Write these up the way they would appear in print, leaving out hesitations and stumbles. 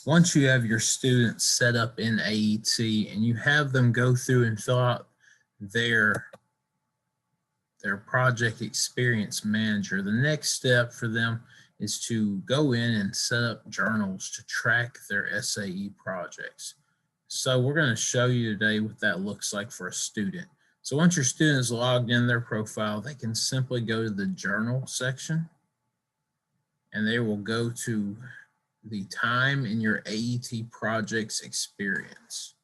Once you have your students set up in AET and you have them go through and fill out their project experience manager, the next step for them is to go in and set up journals to track their SAE projects. So we're going to show you today what that looks like for a student. So once your student is logged in their profile, they can simply go to the journal section and they will go to the time in your AET projects experience.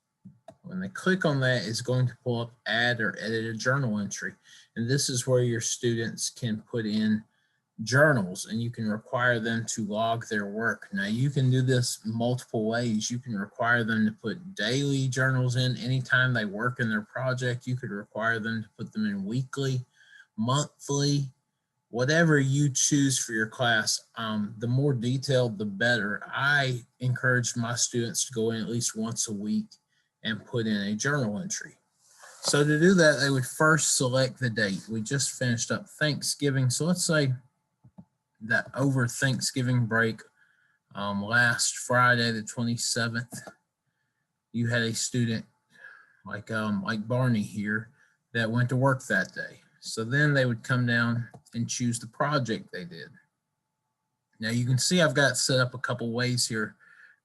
When they click on that, it's going to pull up add or edit a journal entry. And this is where your students can put in journals and you can require them to log their work. Now you can do this multiple ways. You can require them to put daily journals in anytime they work in their project. You could require them to put them in weekly, monthly, whatever you choose for your class. The more detailed, the better. I encourage my students to go in at least once a week and put in a journal entry. So to do that, they would first select the date. We just finished up Thanksgiving. So let's say that over Thanksgiving break, last Friday, the 27th, you had a student like Barney here that went to work that day. So then they would come down and choose the project they did. Now you can see I've got set up a couple ways here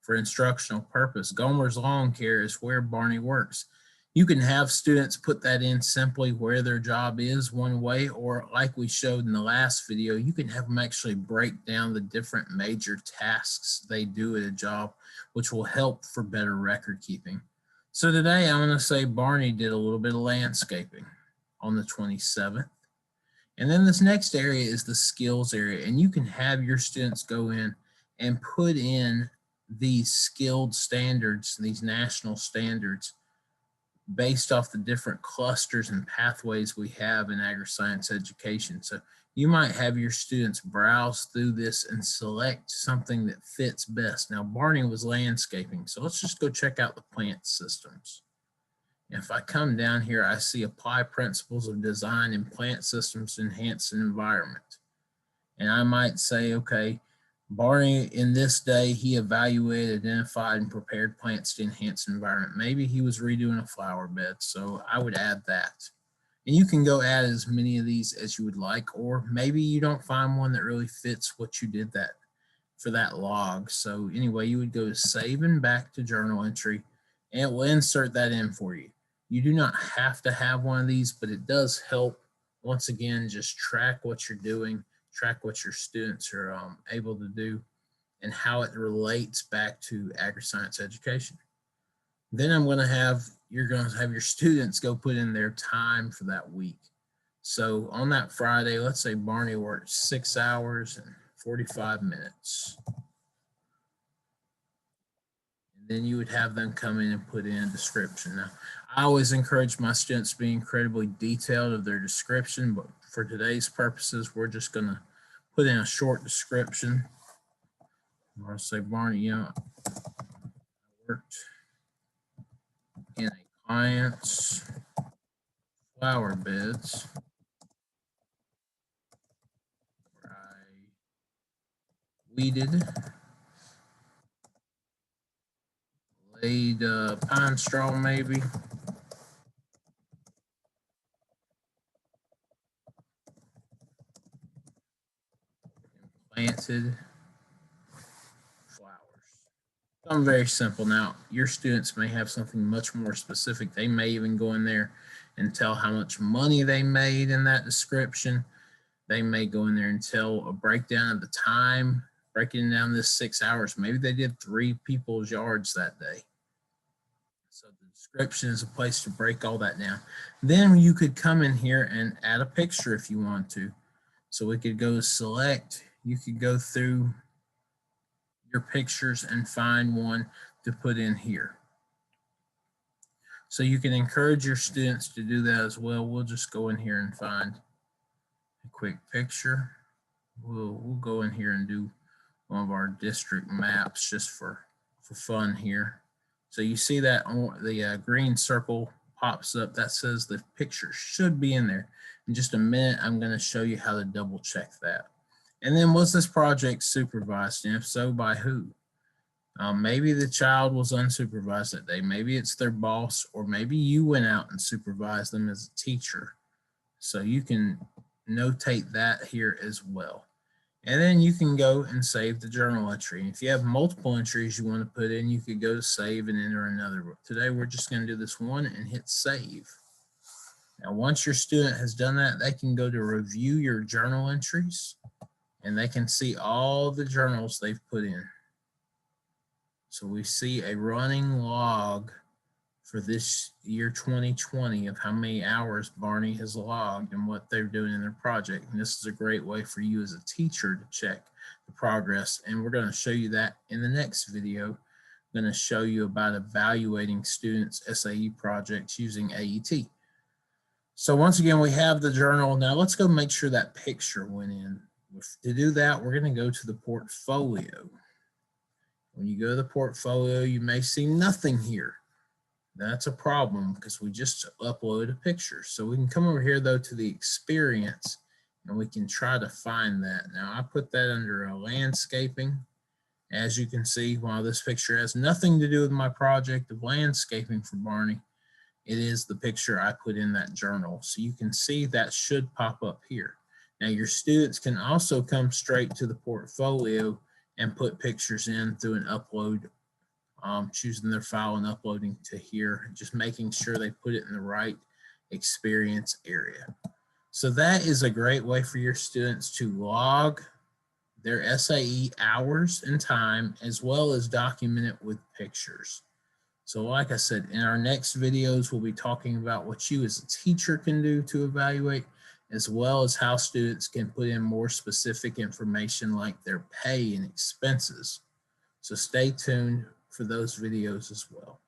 for instructional purpose. Gomer's Lawn Care is where Barney works. You can have students put that in simply where their job is one way, or like we showed in the last video, you can have them actually break down the different major tasks they do at a job, which will help for better record keeping. So today I'm going to say Barney did a little bit of landscaping on the 27th. And then this next area is the skills area, and you can have your students go in and put in these skilled standards, these national standards, based off the different clusters and pathways we have in agri-science education. So you might have your students browse through this and select something that fits best. Now Barney was landscaping, so let's just go check out the plant systems. If I come down here, I see apply principles of design in plant systems to enhance an environment. And I might say, okay, Barney, in this day, he evaluated, identified, and prepared plants to enhance the environment. Maybe he was redoing a flower bed, so I would add that. And you can go add as many of these as you would like, or maybe you don't find one that really fits what you did that for that log. So anyway, you would go to save and back to journal entry, and it will insert that in for you. You do not have to have one of these, but it does help, once again, just track what you're doing, track what your students are able to do, and how it relates back to agri-science education. Then you're going to have your students go put in their time for that week. So on that Friday, let's say Barney worked 6 hours and 45 minutes. And then you would have them come in and put in a description. Now, I always encourage my students to be incredibly detailed of their description, but for today's purposes, we're just going to put in a short description. I'll say, Barney, I worked in a client's flower beds where I weeded, laid pine straw maybe, planted flowers. Something very simple. Now, your students may have something much more specific. They may even go in there and tell how much money they made in that description. They may go in there and tell a breakdown of the time, breaking down this 6 hours. Maybe they did 3 people's yards that day. So the description is a place to break all that down. Then you could come in here and add a picture if you want to. So we could go to select. You could go through your pictures and find one to put in here. So you can encourage your students to do that as well. We'll just go in here and find a quick picture. We'll go in here and do one of our district maps just for fun here. So you see that the green circle pops up that says the picture should be in there. In just a minute, I'm going to show you how to double check that. And then was this project supervised, and if so, by who? Maybe the child was unsupervised that day. Maybe it's their boss, or maybe you went out and supervised them as a teacher. So you can notate that here as well. And then you can go and save the journal entry. If you have multiple entries you want to put in, you could go to save and enter another. Today, we're just going to do this one and hit save. Now, once your student has done that, they can go to review your journal entries and they can see all the journals they've put in. So we see a running log for this year 2020 of how many hours Barney has logged and what they're doing in their project. And this is a great way for you as a teacher to check the progress. And we're going to show you that in the next video. I'm going to show you about evaluating students' SAE projects using AET. So once again, we have the journal. Now let's go make sure that picture went in. To do that, we're going to go to the portfolio. When you go to the portfolio, you may see nothing here. That's a problem because we just uploaded a picture. So we can come over here though to the experience and we can try to find that. Now I put that under a landscaping. As you can see, while this picture has nothing to do with my project of landscaping for Barney, it is the picture I put in that journal. So you can see that should pop up here. Now your students can also come straight to the portfolio and put pictures in through an upload, choosing their file and uploading to here, just making sure they put it in the right experience area. So that is a great way for your students to log their SAE hours and time, as well as document it with pictures. So like I said, in our next videos, we'll be talking about what you as a teacher can do to evaluate, as well as how students can put in more specific information like their pay and expenses. So stay tuned for those videos as well.